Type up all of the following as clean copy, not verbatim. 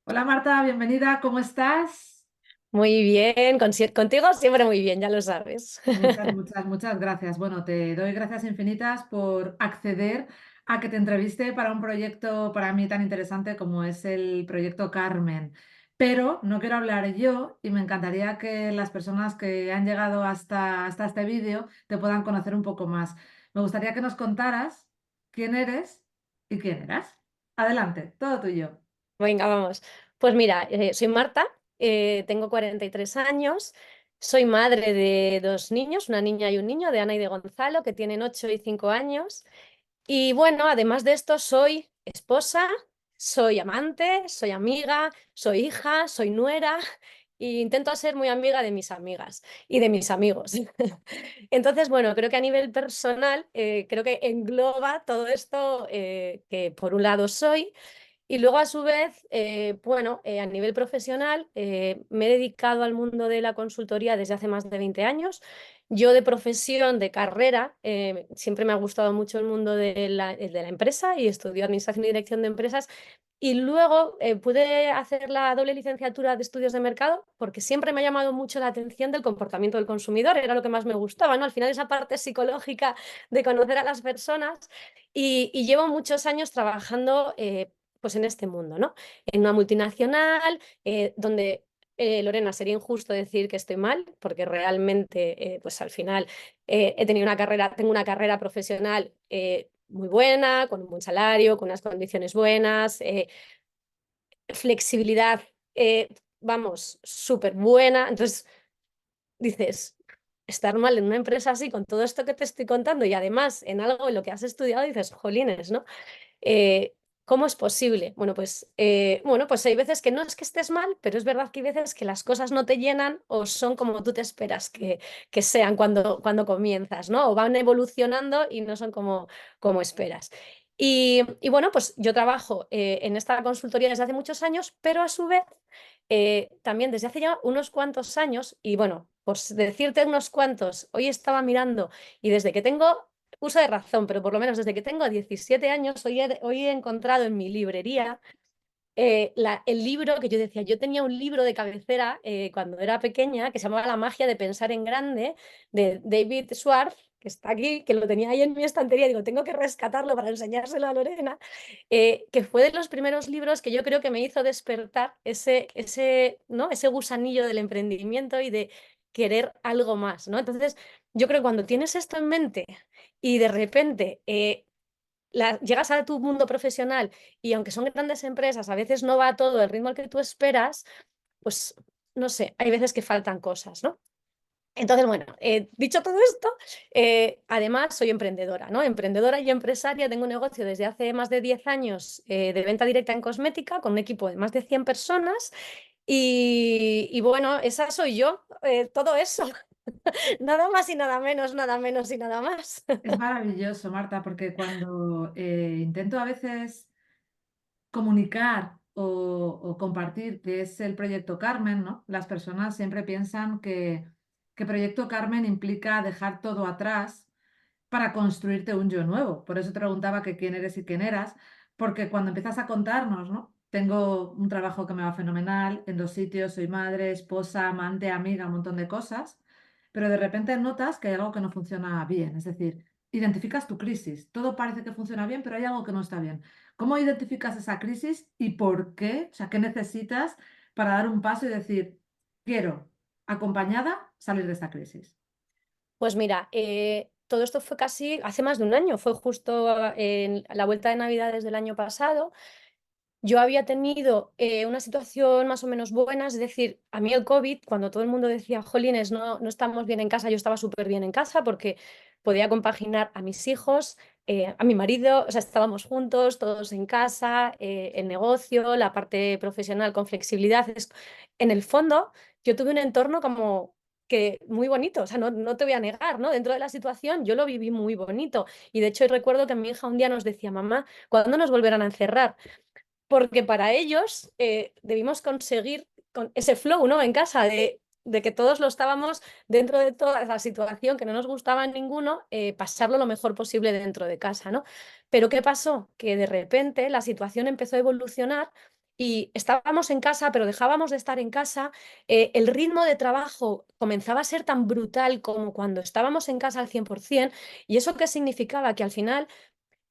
Hola Marta, bienvenida, ¿cómo estás? Muy bien, contigo siempre muy bien, ya lo sabes. Muchas gracias. Bueno, te doy gracias infinitas por acceder a que te entreviste para un proyecto para mí tan interesante como es el proyecto Carmen. Pero no quiero hablar yo y me encantaría que las personas que han llegado hasta este vídeo te puedan conocer un poco más. Me gustaría que nos contaras quién eres y quién eras. Adelante, todo tuyo. Venga, vamos. Pues mira, soy Marta, tengo 43 años, soy madre de dos niños, una niña y un niño, de Ana y de Gonzalo, que tienen 8 y 5 años. Y bueno, además de esto, soy esposa, soy amante, soy amiga, soy hija, soy nuera e intento ser muy amiga de mis amigas y de mis amigos. Entonces, bueno, creo que a nivel personal, creo que engloba todo esto que por un lado soy. Y luego, a su vez, bueno, a nivel profesional, me he dedicado al mundo de la consultoría desde hace más de 20 años. Yo de profesión, de carrera, siempre me ha gustado mucho el mundo de la empresa y estudié Administración y Dirección de Empresas. Y luego pude hacer la doble licenciatura de Estudios de Mercado porque siempre me ha llamado mucho la atención del comportamiento del consumidor, era lo que más me gustaba, ¿no? Al final esa parte psicológica de conocer a las personas y llevo muchos años trabajando pues en este mundo, ¿no? En una multinacional donde, Lorena, sería injusto decir que estoy mal, porque realmente, pues al final he tenido una carrera, tengo una carrera profesional muy buena, con un buen salario, con unas condiciones buenas, flexibilidad, vamos, súper buena. Entonces dices, estar mal en una empresa así, con todo esto que te estoy contando y además en algo en lo que has estudiado, dices, jolines, ¿no? Eh, ¿Cómo es posible? Bueno, pues hay veces que no es que estés mal, pero es verdad que hay veces que las cosas no te llenan o son como tú te esperas que sean cuando comienzas, ¿no? O van evolucionando y no son como esperas. Y bueno, pues yo trabajo en esta consultoría desde hace muchos años, pero a su vez también desde hace ya unos cuantos años, y bueno, por decirte unos cuantos, hoy estaba mirando y desde que tengo uso de razón, pero por lo menos desde que tengo 17 años, hoy he encontrado en mi librería el libro que yo decía, yo tenía un libro de cabecera cuando era pequeña que se llamaba La magia de pensar en grande, de David Schwartz, que está aquí, que lo tenía ahí en mi estantería, digo, tengo que rescatarlo para enseñárselo a Lorena, que fue de los primeros libros que yo creo que me hizo despertar ¿no? ese gusanillo del emprendimiento y de querer algo más, ¿no? Entonces, yo creo que cuando tienes esto en mente y de repente llegas a tu mundo profesional y aunque son grandes empresas, a veces no va todo al ritmo al que tú esperas, pues no sé, hay veces que faltan cosas, ¿no? Entonces, bueno, dicho todo esto, además soy emprendedora, ¿no? Emprendedora y empresaria, tengo un negocio desde hace más de 10 años de venta directa en cosmética con un equipo de más de 100 personas y bueno, esa soy yo, todo eso, nada más y nada menos, nada menos y nada más. Es maravilloso, Marta, porque cuando intento a veces comunicar o compartir qué es el proyecto Carmen, ¿no? Las personas siempre piensan que proyecto Carmen implica dejar todo atrás para construirte un yo nuevo. Por eso te preguntaba que quién eres y quién eras, porque cuando empiezas a contarnos, ¿no? Tengo un trabajo que me va fenomenal, en dos sitios, soy madre, esposa, amante, amiga, un montón de cosas, pero de repente notas que hay algo que no funciona bien, es decir, identificas tu crisis, todo parece que funciona bien, pero hay algo que no está bien. ¿Cómo identificas esa crisis y por qué? O sea, ¿qué necesitas para dar un paso y decir, quiero, acompañada, salir de esta crisis? Pues mira, todo esto fue casi hace más de un año, fue justo en la vuelta de Navidades del año pasado. Yo había tenido una situación más o menos buena, es decir, a mí el COVID, cuando todo el mundo decía, jolines, no estamos bien en casa, yo estaba súper bien en casa porque podía compaginar a mis hijos, a mi marido, o sea, estábamos juntos, todos en casa, el negocio, la parte profesional con flexibilidad. En el fondo, yo tuve un entorno como que muy bonito, o sea, no te voy a negar, ¿no? Dentro de la situación yo lo viví muy bonito y de hecho recuerdo que mi hija un día nos decía, mamá, ¿cuándo nos volverán a encerrar? Porque para ellos debimos conseguir con ese flow, ¿no? En casa, de que todos lo estábamos dentro de toda la situación que no nos gustaba a ninguno, pasarlo lo mejor posible dentro de casa, ¿no? Pero ¿qué pasó? Que de repente la situación empezó a evolucionar y estábamos en casa, pero dejábamos de estar en casa. El ritmo de trabajo comenzaba a ser tan brutal como cuando estábamos en casa al 100%. ¿Y eso qué significaba? Que al final,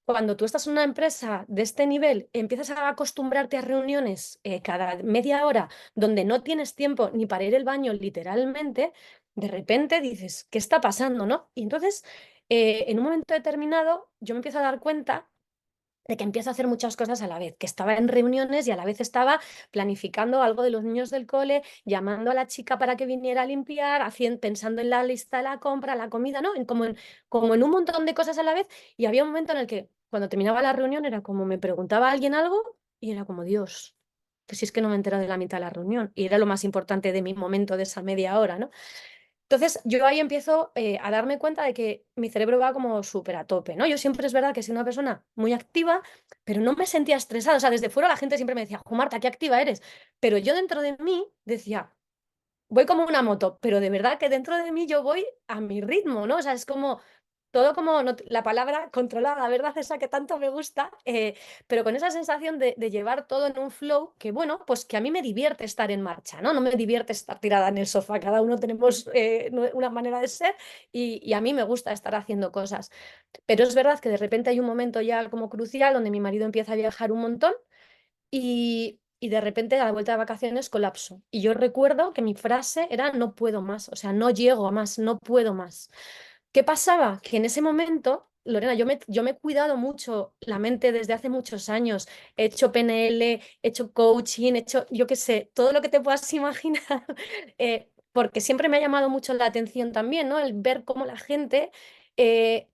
cuando tú estás en una empresa de este nivel, empiezas a acostumbrarte a reuniones cada media hora donde no tienes tiempo ni para ir al baño literalmente, de repente dices, ¿qué está pasando, no? Y entonces, en un momento determinado, yo me empiezo a dar cuenta de que empiezo a hacer muchas cosas a la vez, que estaba en reuniones y a la vez estaba planificando algo de los niños del cole, llamando a la chica para que viniera a limpiar, pensando en la lista de la compra, la comida, ¿no? Como en un montón de cosas a la vez. Y había un momento en el que cuando terminaba la reunión era como me preguntaba alguien algo y era como, Dios, pues si es que no me he enterado de la mitad de la reunión. Y era lo más importante de mi momento de esa media hora, ¿no? Entonces, yo ahí empiezo a darme cuenta de que mi cerebro va como súper a tope, ¿no? Yo siempre es verdad que soy una persona muy activa, pero no me sentía estresada. O sea, desde fuera la gente siempre me decía, "Jo, Marta, qué activa eres". Pero yo dentro de mí decía, voy como una moto, pero de verdad que dentro de mí yo voy a mi ritmo, ¿no? O sea, es como todo como la palabra controlada, ¿verdad? Esa que tanto me gusta, pero con esa sensación de llevar todo en un flow que, bueno, pues que a mí me divierte estar en marcha, ¿no? No me divierte estar tirada en el sofá, cada uno tenemos una manera de ser y a mí me gusta estar haciendo cosas. Pero es verdad que de repente hay un momento ya como crucial donde mi marido empieza a viajar un montón y de repente a la vuelta de vacaciones colapso. Y yo recuerdo que mi frase era no puedo más, o sea, no llego a más, no puedo más. ¿Qué pasaba? Que en ese momento, Lorena, yo me he cuidado mucho la mente desde hace muchos años. He hecho PNL, he hecho coaching, he hecho, yo qué sé, todo lo que te puedas imaginar, porque siempre me ha llamado mucho la atención también, ¿no? El ver cómo la gente eh,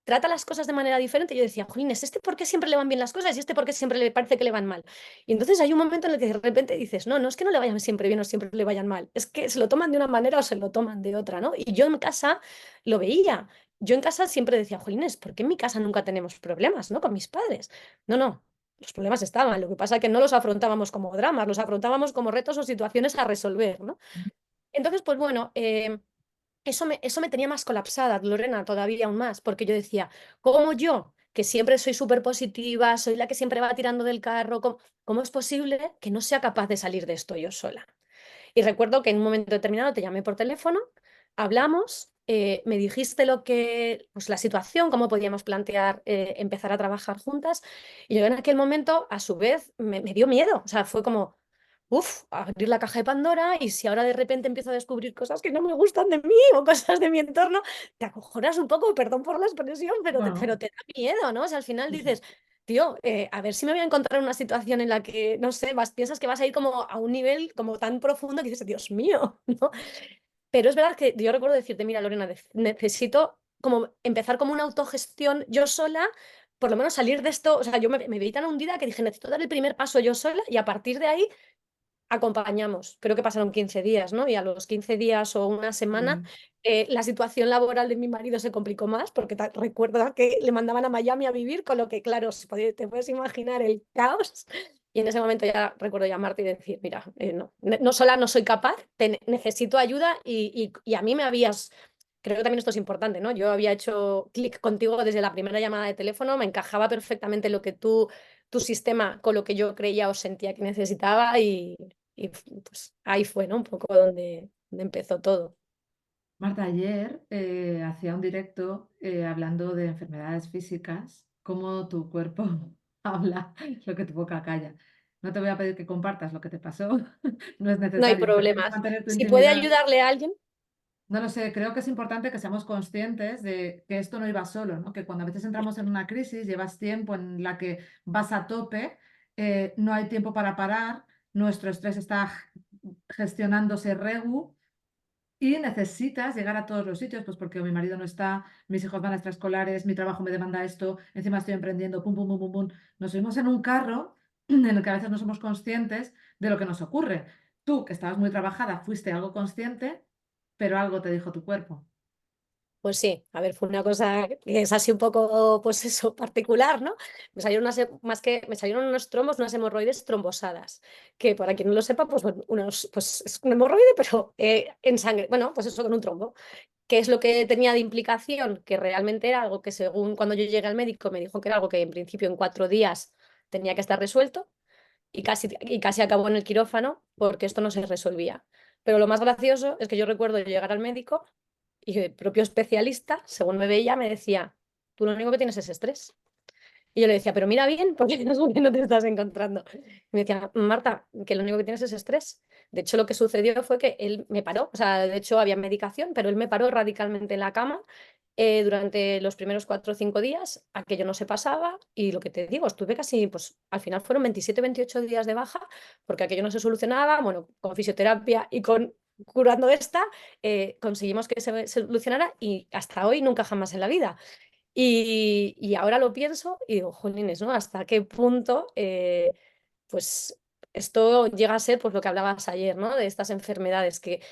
trata las cosas de manera diferente. Yo decía, Jolín, ¿es este por qué siempre le van bien las cosas y este por qué siempre le parece que le van mal? Y entonces hay un momento en el que de repente dices, no, no es que no le vayan siempre bien o siempre le vayan mal, es que se lo toman de una manera o se lo toman de otra, ¿no? Y yo en casa lo veía. Yo en casa siempre decía, Jolines, ¿por qué en mi casa nunca tenemos problemas, ¿no? Con mis padres. No, no, los problemas estaban. Lo que pasa es que no los afrontábamos como dramas, los afrontábamos como retos o situaciones a resolver, ¿no? Entonces, pues bueno, eso me tenía más colapsada, Lorena, todavía aún más, porque yo decía, ¿cómo yo, que siempre soy súper positiva, soy la que siempre va tirando del carro, cómo es posible que no sea capaz de salir de esto yo sola? Y recuerdo que en un momento determinado te llamé por teléfono, hablamos, me dijiste pues la situación, cómo podíamos plantear empezar a trabajar juntas, y yo en aquel momento, a su vez, me dio miedo, o sea, fue como abrir la caja de Pandora y si ahora de repente empiezo a descubrir cosas que no me gustan de mí o cosas de mi entorno, te acojonas un poco, perdón por la expresión, pero Bueno, te da miedo, ¿no? O sea, al final sí, sí. dices, tío, a ver si me voy a encontrar en una situación en la que, no sé, piensas que vas a ir como a un nivel como tan profundo que dices, Dios mío, ¿no? Pero es verdad que yo recuerdo decirte, mira, Lorena, necesito como empezar como una autogestión yo sola, por lo menos salir de esto, o sea, yo me veí tan hundida que dije, necesito dar el primer paso yo sola y a partir de ahí acompañamos. Creo que pasaron 15 días, ¿no? Y a los 15 días o una semana, Sí. la situación laboral de mi marido se complicó más, porque recuerda que le mandaban a Miami a vivir, con lo que, claro, te puedes imaginar el caos. Y en ese momento ya recuerdo llamarte y decir, mira, no, no sola no soy capaz, necesito ayuda y a mí me habías, creo que también esto es importante, ¿no? Yo había hecho clic contigo desde la primera llamada de teléfono, me encajaba perfectamente lo que tu sistema con lo que yo creía o sentía que necesitaba y pues ahí fue, ¿no? Un poco donde empezó todo. Marta, ayer hacía un directo hablando de enfermedades físicas, cómo tu cuerpo habla lo que tu boca calla. No te voy a pedir que compartas lo que te pasó, no es No hay necesario. Prefieres problemas. mantener tu Si puede intimidad. ayudarle a alguien, No lo sé, creo que es importante que seamos conscientes de que esto no iba solo, ¿no? Que cuando a veces entramos en una crisis, llevas tiempo en la que vas a tope, no hay tiempo para parar, nuestro estrés está gestionándose regu. Y necesitas llegar a todos los sitios, pues porque mi marido no está, mis hijos van a extraescolares, mi trabajo me demanda esto, encima estoy emprendiendo, pum, pum, pum, pum, pum. Nos subimos en un carro en el que a veces no somos conscientes de lo que nos ocurre. Tú, que estabas muy trabajada, fuiste algo consciente, pero algo te dijo tu cuerpo. pues sí, a ver, fue una cosa que es así un poco, pues eso, particular, ¿no? Me salieron unos trombos, unas hemorroides trombosadas, que para quien no lo sepa, pues bueno, pues es un hemorroide, pero en sangre, bueno, pues eso con un trombo. ¿Qué es lo que tenía de implicación? Que realmente era algo que según cuando yo llegué al médico me dijo que era algo que en principio en 4 días tenía que estar resuelto. y casi acabó en el quirófano porque esto no se resolvía. Pero lo más gracioso es que yo recuerdo llegar al médico y el propio especialista, según me veía, me decía, tú lo único que tienes es estrés. Y yo le decía, pero mira bien, porque no es lo que no te estás encontrando. Y me decía, Marta, que lo único que tienes es estrés. De hecho, lo que sucedió fue que él me paró, o sea, de hecho había medicación, pero él me paró radicalmente en la cama durante los primeros 4 o 5 días, aquello no se pasaba y lo que te digo, estuve casi, pues al final fueron 27 28 días de baja porque aquello no se solucionaba, bueno, con fisioterapia y con curando esta, conseguimos que se solucionara y hasta hoy nunca jamás en la vida. Y ahora lo pienso y digo, jolines, ¿no? ¿Hasta qué punto, pues, esto llega a ser, pues, lo que hablabas ayer, ¿no? De estas enfermedades, que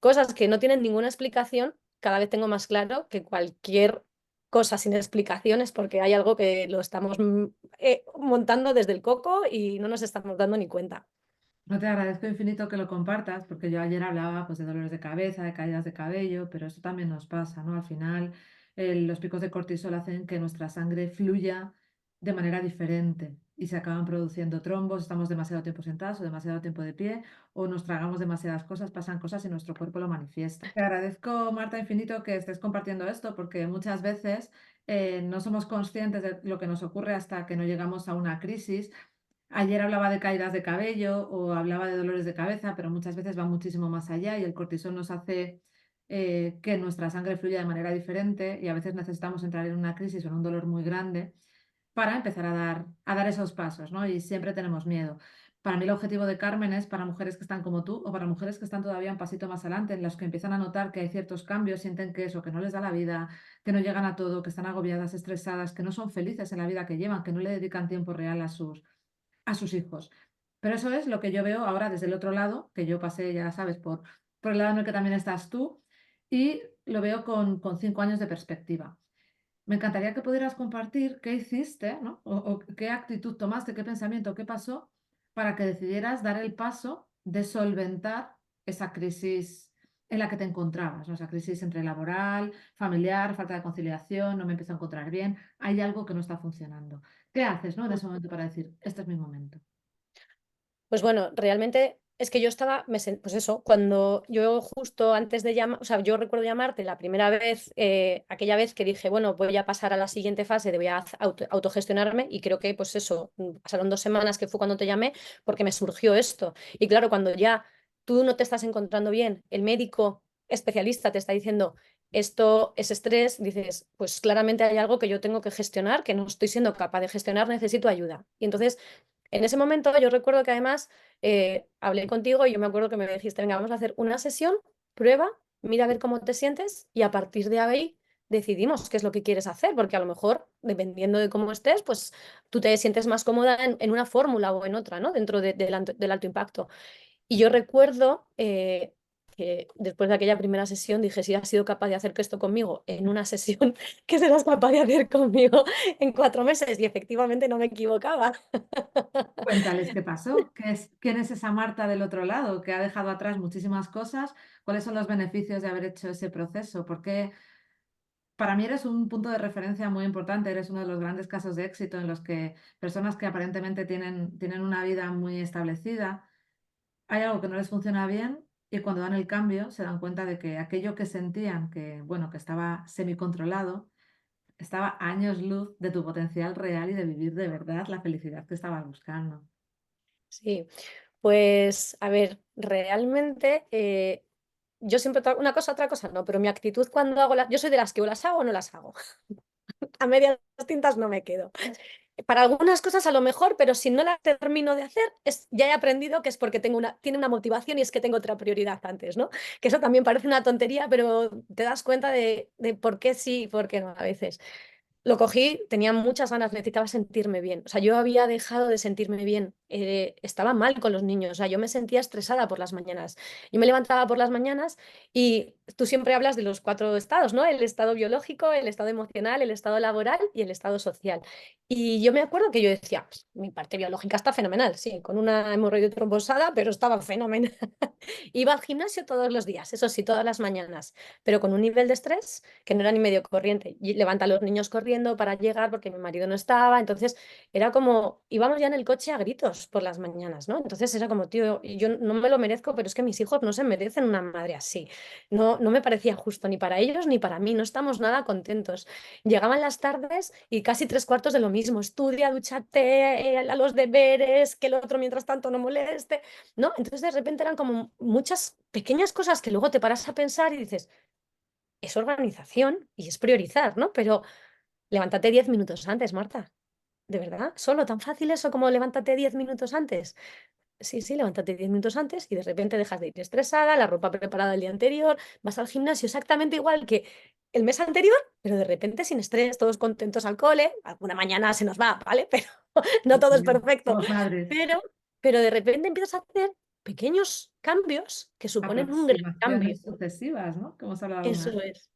cosas que no tienen ninguna explicación, cada vez tengo más claro que cualquier cosa sin explicaciones, porque hay algo que lo estamos montando desde el coco y no nos estamos dando ni cuenta. No te agradezco infinito que lo compartas, porque yo ayer hablaba pues, de dolores de cabeza, de caídas de cabello, pero esto también nos pasa, ¿no? Al final, los picos de cortisol hacen que nuestra sangre fluya de manera diferente y se acaban produciendo trombos, estamos demasiado tiempo sentados o demasiado tiempo de pie, o nos tragamos demasiadas cosas, pasan cosas y nuestro cuerpo lo manifiesta. Te agradezco, Marta, infinito que estés compartiendo esto, porque muchas veces no somos conscientes de lo que nos ocurre hasta que no llegamos a una crisis. Ayer hablaba de caídas de cabello o hablaba de dolores de cabeza, pero muchas veces va muchísimo más allá y el cortisol nos hace que nuestra sangre fluya de manera diferente y a veces necesitamos entrar en una crisis o en un dolor muy grande para empezar a dar esos pasos, ¿no? Y siempre tenemos miedo. Para mí el objetivo de Carmen es para mujeres que están como tú o para mujeres que están todavía un pasito más adelante, en las que empiezan a notar que hay ciertos cambios, sienten que eso, que no les da la vida, que no llegan a todo, que están agobiadas, estresadas, que no son felices en la vida que llevan, que no le dedican tiempo real a sus hijos. Pero eso es lo que yo veo ahora desde el otro lado, que yo pasé, ya sabes, por el lado en el que también estás tú, y lo veo con 5 años de perspectiva. Me encantaría que pudieras compartir qué hiciste, ¿no? O qué actitud tomaste, qué pensamiento, qué pasó para que decidieras dar el paso de solventar esa crisis en la que te encontrabas, ¿no? Esa crisis entre laboral, familiar, falta de conciliación, no me empiezo a encontrar bien, hay algo que no está funcionando. ¿Qué haces, ¿no? En ese momento para decir, este es mi momento? Pues bueno, realmente es que yo estaba, pues eso, cuando yo justo antes de llamar, o sea, yo recuerdo llamarte la primera vez, aquella vez que dije, bueno, voy a pasar a la siguiente fase de voy a autogestionarme y creo que pues eso, pasaron 2 semanas que fue cuando te llamé porque me surgió esto. Y claro, cuando ya tú no te estás encontrando bien, el médico especialista te está diciendo, esto es estrés, dices, pues claramente hay algo que yo tengo que gestionar, que no estoy siendo capaz de gestionar, necesito ayuda. Y entonces en ese momento yo recuerdo que además hablé contigo y yo me acuerdo que me dijiste, venga, vamos a hacer una sesión, prueba, mira a ver cómo te sientes y a partir de ahí decidimos qué es lo que quieres hacer, porque a lo mejor, dependiendo de cómo estés, pues tú te sientes más cómoda en una fórmula o en otra, ¿no? Dentro del alto impacto. Y yo recuerdo que después de aquella primera sesión dije, si has sido capaz de hacer esto conmigo en una sesión, ¿qué serás capaz de hacer conmigo en 4 meses? Y efectivamente no me equivocaba. Cuéntales qué pasó, quién es esa Marta del otro lado que ha dejado atrás muchísimas cosas, cuáles son los beneficios de haber hecho ese proceso, porque para mí eres un punto de referencia muy importante, eres uno de los grandes casos de éxito en los que personas que aparentemente tienen una vida muy establecida, hay algo que no les funciona bien y cuando dan el cambio se dan cuenta de que aquello que sentían que, bueno, que estaba semicontrolado, estaba a años luz de tu potencial real y de vivir de verdad la felicidad que estabas buscando. Sí, pues a ver, realmente yo siempre una cosa, otra cosa no, pero mi actitud cuando hago las, yo soy de las que o las hago o no las hago. A medias tintas no me quedo. Para algunas cosas a lo mejor, pero si no las termino de hacer, ya he aprendido que es porque tiene una motivación y es que tengo otra prioridad antes, ¿no? Que eso también parece una tontería, pero te das cuenta de por qué sí y por qué no a veces. Lo cogí, tenía muchas ganas, necesitaba sentirme bien. O sea, yo había dejado de sentirme bien. Estaba mal con los niños. O sea, yo me sentía estresada por las mañanas. Yo me levantaba por las mañanas y tú siempre hablas de los 4 estados, ¿no? El estado biológico, el estado emocional, el estado laboral y el estado social. Y yo me acuerdo que yo decía, "Pues, mi parte biológica está fenomenal, sí, con una hemorroide trombosada, pero estaba fenomenal". Iba al gimnasio todos los días, eso sí, todas las mañanas, pero con un nivel de estrés que no era ni medio corriente. Y levanta a los niños corriendo para llegar porque mi marido no estaba. Entonces era como, íbamos ya en el coche a gritos. mimos por las mañanas, ¿no? Entonces era como, tío, yo no me lo merezco, pero es que mis hijos no se merecen una madre así. No, no me parecía justo ni para ellos ni para mí, no estamos nada contentos. Llegaban las tardes y casi tres cuartos de lo mismo, estudia, dúchate, a los deberes, que el otro mientras tanto no moleste, ¿no? Entonces de repente eran como muchas pequeñas cosas que luego te paras a pensar y dices, es organización y es priorizar, ¿no? Pero levántate 10 minutos antes, Marta. ¿De verdad? ¿Solo tan fácil eso como levántate 10 minutos antes? Sí, sí, levántate 10 minutos antes y de repente dejas de ir estresada, la ropa preparada el día anterior, vas al gimnasio exactamente igual que el mes anterior, pero de repente sin estrés, todos contentos al cole. Alguna mañana se nos va, ¿vale? Pero no todo es perfecto. Como madres. Pero, pero de repente empiezas a hacer pequeños cambios que suponen un gran cambio. Aproximaciones sucesivas, ¿no? Que hemos hablado alguna Eso vez. es.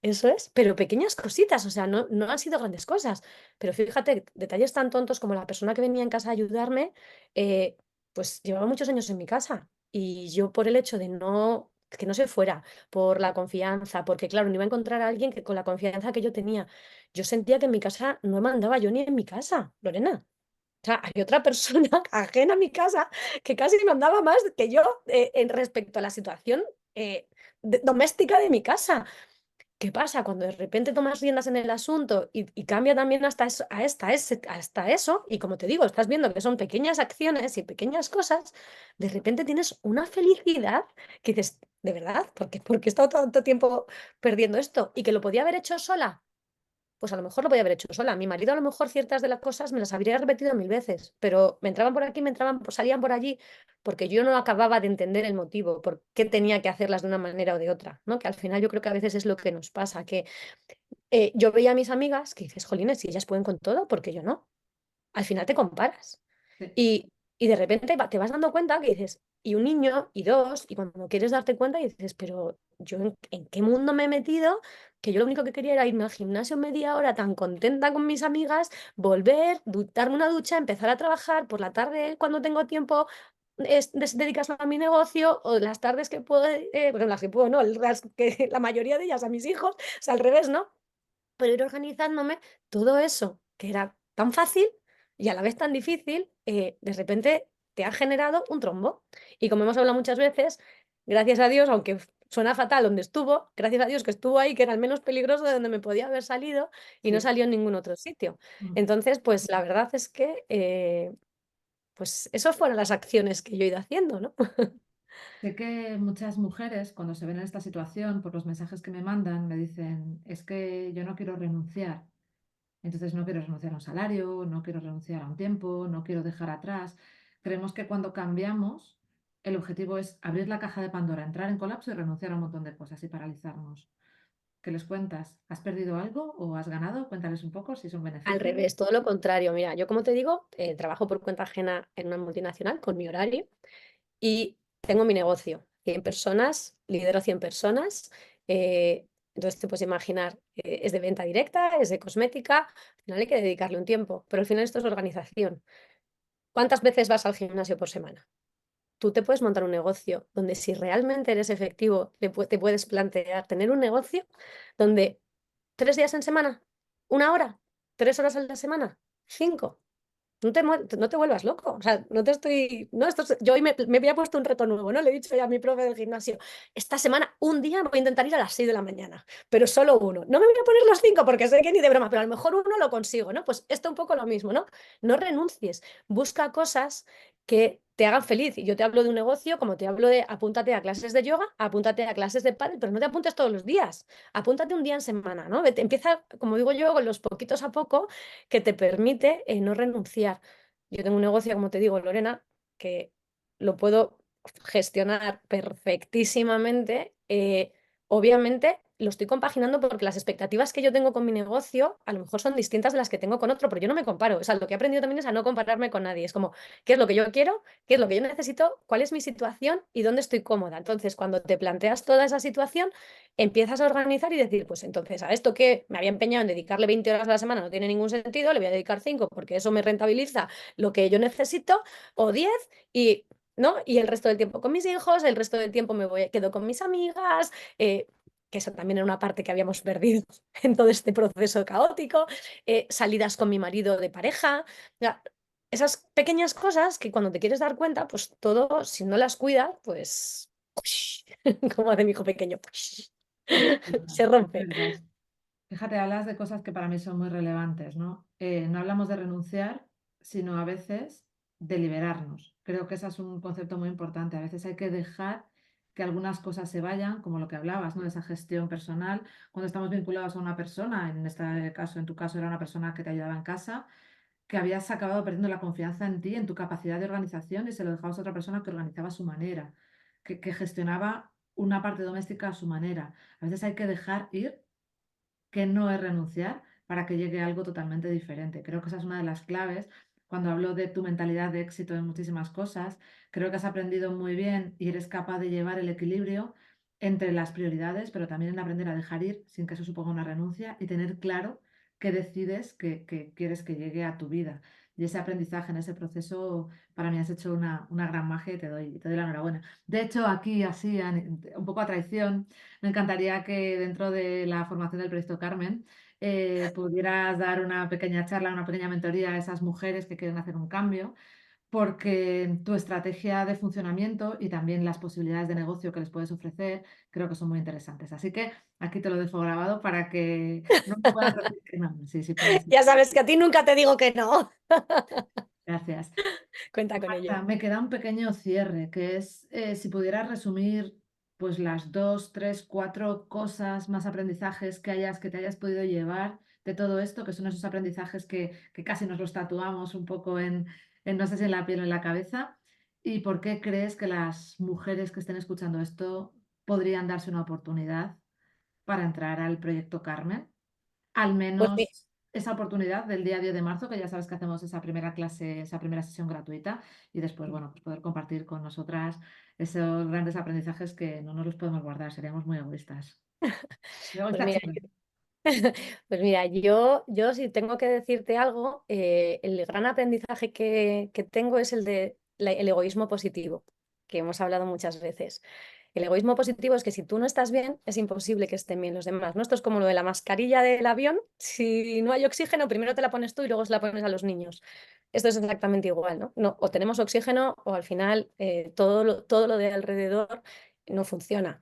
Eso es, pero pequeñas cositas, o sea, no, no han sido grandes cosas, pero fíjate, detalles tan tontos como la persona que venía en casa a ayudarme, eh, pues llevaba muchos años en mi casa y yo por el hecho de no, que no se fuera, por la confianza, porque claro, no iba a encontrar a alguien que con la confianza que yo tenía, yo sentía que en mi casa no mandaba yo ni en mi casa, Lorena. O sea, hay otra persona ajena a mi casa que casi mandaba más que yo en respecto a la situación doméstica de mi casa. ¿Qué pasa? Cuando de repente tomas riendas en el asunto y cambia también hasta eso, y como te digo, estás viendo que son pequeñas acciones y pequeñas cosas, de repente tienes una felicidad que dices, ¿de verdad? ¿Por qué he estado tanto tiempo perdiendo esto? Y que lo podía haber hecho sola. Pues a lo mejor lo podía haber hecho sola. Mi marido a lo mejor ciertas de las cosas me las habría repetido mil veces, pero me entraban por aquí, me entraban, salían por allí, porque yo no acababa de entender el motivo, por qué tenía que hacerlas de una manera o de otra, ¿no? Que al final yo creo que a veces es lo que nos pasa, que yo veía a mis amigas que dices, jolines, si ellas pueden con todo, ¿por qué yo no? Al final te comparas. Sí. Y de repente te vas dando cuenta que dices, y un niño, y dos, y cuando quieres darte cuenta dices, pero yo en qué mundo me he metido, que yo lo único que quería era irme al gimnasio media hora tan contenta con mis amigas, volver, darme una ducha, empezar a trabajar por la tarde cuando tengo tiempo. Dedicas a mi negocio o las tardes que puedo, bueno, las que puedo, no, la mayoría de ellas a mis hijos, o sea, al revés, ¿no? Pero ir organizándome, todo eso que era tan fácil y a la vez tan difícil, de repente te ha generado un trombo. Y como hemos hablado muchas veces, gracias a Dios, aunque suena fatal donde estuvo, gracias a Dios que estuvo ahí, que era el menos peligroso de donde me podía haber salido y no Sí. salió en ningún otro sitio. Mm. Entonces, pues la verdad es que, pues esas fueron las acciones que yo he ido haciendo, ¿no? Sé que muchas mujeres, cuando se ven en esta situación, por los mensajes que me mandan, me dicen, es que yo no quiero renunciar. Entonces no quiero renunciar a un salario, no quiero renunciar a un tiempo, no quiero dejar atrás. Creemos que cuando cambiamos, el objetivo es abrir la caja de Pandora, entrar en colapso y renunciar a un montón de cosas y paralizarnos. ¿Qué les cuentas? ¿Has perdido algo o has ganado? Cuéntales un poco si es un Al beneficio. revés, todo lo contrario. Mira, yo como te digo, trabajo por cuenta ajena en una multinacional con mi horario. Y tengo mi negocio, 100 personas, lidero 100 personas. Entonces te puedes imaginar, es de venta directa, es de cosmética, al final hay que dedicarle un tiempo, pero al final esto es organización. ¿Cuántas veces vas al gimnasio por semana? Tú te puedes montar un negocio donde si realmente eres efectivo, te puedes plantear tener un negocio donde 3 días en semana, 1 hora, 3 horas a la semana, 5. No te vuelvas loco. O sea, no te estoy. No, yo hoy me había puesto un reto nuevo, ¿no? Le he dicho ya a mi profe del gimnasio, esta semana, un día voy a intentar ir a las 6 de la mañana, pero solo uno. No me voy a poner los 5 porque sé que ni de broma, pero a lo mejor uno lo consigo, ¿no? Pues esto un poco lo mismo, ¿no? No renuncies. Busca cosas que te hagan feliz. Y yo te hablo de un negocio, como te hablo de apúntate a clases de yoga, apúntate a clases de pádel, pero no te apuntes todos los días. Apúntate un día en semana, ¿no? Empieza, como digo yo, con los poquitos a poco que te permite no renunciar. Yo tengo un negocio, como te digo, Lorena, que lo puedo gestionar perfectísimamente. Obviamente lo estoy compaginando porque las expectativas que yo tengo con mi negocio a lo mejor son distintas de las que tengo con otro, pero yo no me comparo. O sea, lo que he aprendido también es a no compararme con nadie. Es como, ¿qué es lo que yo quiero? ¿Qué es lo que yo necesito? ¿Cuál es mi situación? ¿Y dónde estoy cómoda? Entonces, cuando te planteas toda esa situación, empiezas a organizar y decir, pues entonces a esto que me había empeñado en dedicarle 20 horas a la semana no tiene ningún sentido, le voy a dedicar 5 porque eso me rentabiliza lo que yo necesito, o 10 y... ¿no? Y el resto del tiempo con mis hijos, el resto del tiempo quedo con mis amigas, que eso también era una parte que habíamos perdido en todo este proceso caótico, salidas con mi marido de pareja. esas pequeñas cosas que cuando te quieres dar cuenta, pues todo, si no las cuidas, pues, como hace mi hijo pequeño, se Es rompe. verdad. Fíjate, hablas de cosas que para mí son muy relevantes, ¿no? No hablamos de renunciar, sino a veces de liberarnos. Creo que ese es un concepto muy importante. A veces hay que dejar que algunas cosas se vayan, como lo que hablabas, ¿no? De esa gestión personal. Cuando estamos vinculados a una persona, en este caso, en tu caso, era una persona que te ayudaba en casa, que habías acabado perdiendo la confianza en ti, en tu capacidad de organización y se lo dejabas a otra persona que organizaba a su manera, que gestionaba una parte doméstica a su manera. A veces hay que dejar ir, que no es renunciar para que llegue algo totalmente diferente. Creo que esa es una de las claves. Cuando hablo de tu mentalidad de éxito en muchísimas cosas, creo que has aprendido muy bien y eres capaz de llevar el equilibrio entre las prioridades, pero también en aprender a dejar ir sin que eso suponga una renuncia y tener claro qué decides que quieres que llegue a tu vida. Y ese aprendizaje en ese proceso, para mí has hecho una gran magia y te doy la enhorabuena. De hecho, aquí, así, un poco a traición, me encantaría que dentro de la formación del Proyecto Carmen pudieras dar una pequeña charla, una pequeña mentoría a esas mujeres que quieren hacer un cambio, porque tu estrategia de funcionamiento y también las posibilidades de negocio que les puedes ofrecer creo que son muy interesantes. Así que aquí te lo dejo grabado para que no me puedas decir que no. Sí, sí, puedes. Ya sabes que a ti nunca te digo que no. Gracias. Cuenta con ello. Marta, me queda un pequeño cierre, que es si pudieras resumir pues las dos, tres, cuatro cosas más aprendizajes que te hayas podido llevar de todo esto, que son esos aprendizajes que casi nos los tatuamos un poco no sé si en la piel o en la cabeza, y por qué crees que las mujeres que estén escuchando esto podrían darse una oportunidad para entrar al proyecto Carmen. Al Pues menos esa oportunidad del día 10 de marzo, que ya sabes que hacemos esa primera clase, esa primera sesión gratuita, y después, bueno, pues poder compartir con nosotras esos grandes aprendizajes que no nos los podemos guardar, seríamos muy egoístas. Muy pues egoístas mira, siempre. pues mira, yo si tengo que decirte algo, el gran aprendizaje que tengo es el de el egoísmo positivo, que hemos hablado muchas veces. El egoísmo positivo es que si tú no estás bien, es imposible que estén bien los demás, ¿no? Esto es como lo de la mascarilla del avión. Si no hay oxígeno, primero te la pones tú y luego se la pones a los niños. Esto es exactamente igual, ¿no? O tenemos oxígeno o al final todo lo de alrededor no funciona.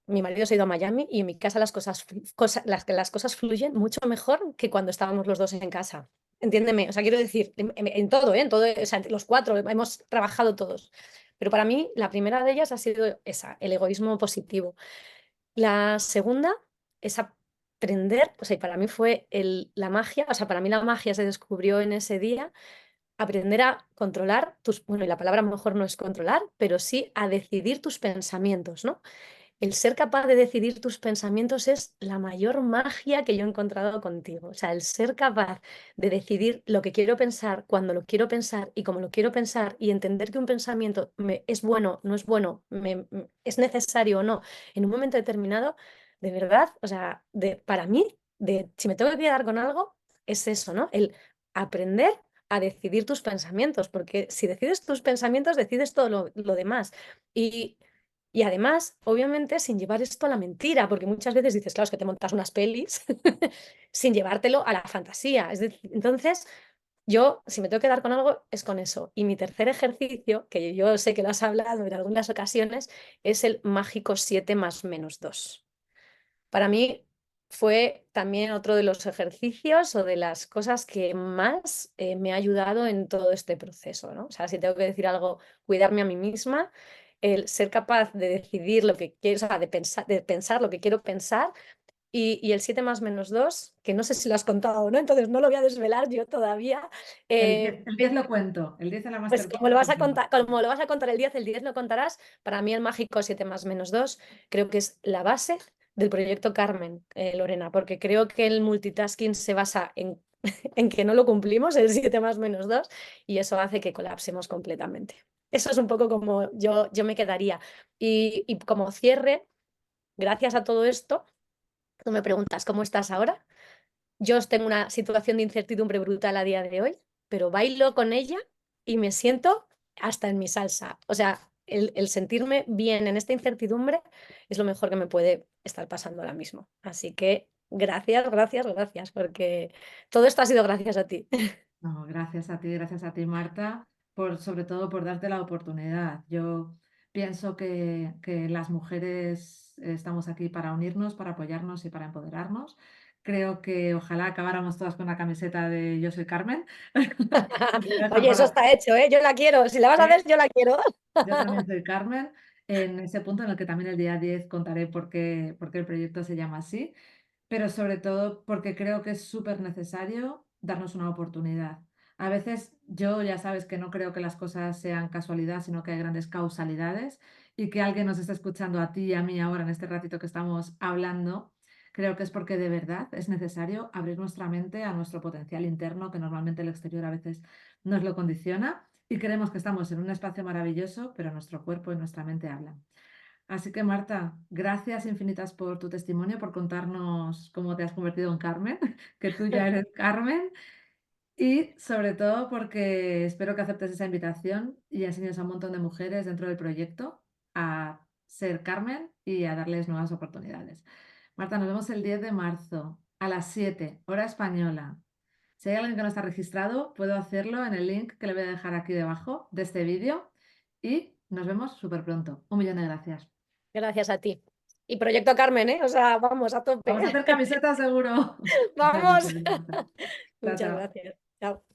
Mi marido se ha ido a Miami y en mi casa las cosas fluyen mucho mejor que cuando estábamos los dos en casa. Entiéndeme, o sea, quiero decir, en todo, ¿eh? En todo, o sea, los cuatro hemos trabajado todos. Pero para mí, la primera de ellas ha sido esa, el egoísmo positivo. La segunda es aprender, o sea, y para mí fue la magia, o sea, para mí la magia se descubrió en ese día, aprender a controlar bueno, y la palabra a lo mejor no es controlar, pero sí a decidir tus pensamientos, ¿no? El ser capaz de decidir tus pensamientos es la mayor magia que yo he encontrado contigo. O sea, el ser capaz de decidir lo que quiero pensar, cuando lo quiero pensar y cómo lo quiero pensar y entender que un pensamiento es bueno, no es bueno, es necesario o no en un momento determinado, de verdad, o sea, para mí, si me tengo que quedar con algo, es eso, ¿no? El aprender a decidir tus pensamientos, porque si decides tus pensamientos, decides todo lo demás. Y y además, obviamente, sin llevar esto a la mentira, porque muchas veces dices, claro, es que te montas unas pelis sin llevártelo a la fantasía. Es decir, entonces, yo, si me tengo que dar con algo, es con eso. Y mi tercer ejercicio, que yo sé que lo has hablado en algunas ocasiones, es el mágico 7 más menos 2. Para mí fue también otro de los ejercicios o de las cosas que más me ha ayudado en todo este proceso, ¿no? O sea, si tengo que decir algo, cuidarme a mí misma, el ser capaz de decidir lo que quiero, o sea, de pensar lo que quiero pensar y el 7 más menos 2 que no sé si lo has contado o no, entonces no lo voy a desvelar yo todavía. El 10 lo cuento, el 10 en la Pues masterclass como lo lo vas a contamos. contar, como lo vas a contar el 10 lo contarás. Para mí el mágico 7 más menos 2 creo que es la base del proyecto Carmen, Lorena, porque creo que el multitasking se basa en que no lo cumplimos, el 7 más menos 2 y eso hace que colapsemos completamente. Eso es un poco como yo me quedaría. Y como cierre, gracias a todo esto, tú me preguntas, ¿cómo estás ahora? Yo tengo una situación de incertidumbre brutal a día de hoy, pero bailo con ella y me siento hasta en mi salsa. O sea, el sentirme bien en esta incertidumbre es lo mejor que me puede estar pasando ahora mismo. Así que gracias, gracias, gracias, porque todo esto ha sido gracias a ti. No, gracias a ti, Marta, por, sobre todo por darte la oportunidad. Yo pienso que las mujeres estamos aquí para unirnos, para apoyarnos y para empoderarnos. Creo que ojalá acabáramos todas con la camiseta de Yo soy Carmen. Voy a dejar Oye, eso para... está hecho, ¿eh? Yo la quiero. Si la vas a ¿Sí? hacer, yo la quiero. Yo también soy Carmen, en ese punto en el que también el día 10 contaré por qué el proyecto se llama así, pero sobre todo porque creo que es súper necesario darnos una oportunidad. A veces yo ya sabes que no creo que las cosas sean casualidad, sino que hay grandes causalidades y que alguien nos esté escuchando a ti y a mí ahora en este ratito que estamos hablando. Creo que es porque de verdad es necesario abrir nuestra mente a nuestro potencial interno, que normalmente el exterior a veces nos lo condiciona, y creemos que estamos en un espacio maravilloso, pero nuestro cuerpo y nuestra mente hablan. Así que Marta, gracias infinitas por tu testimonio, por contarnos cómo te has convertido en Carmen, que tú ya eres Carmen, y sobre todo porque espero que aceptes esa invitación y enseñes a un montón de mujeres dentro del proyecto a ser Carmen y a darles nuevas oportunidades. Marta, nos vemos el 10 de marzo a las 7 hora española. Si hay alguien que no está registrado, puedo hacerlo en el link que le voy a dejar aquí debajo de este vídeo y nos vemos súper pronto. Un millón de gracias. Gracias a ti. Y Proyecto Carmen, ¿eh? O sea, vamos a tope. Vamos a hacer camisetas seguro. Un Vamos. besito, Marta. Chao, Muchas chao. gracias. Chao.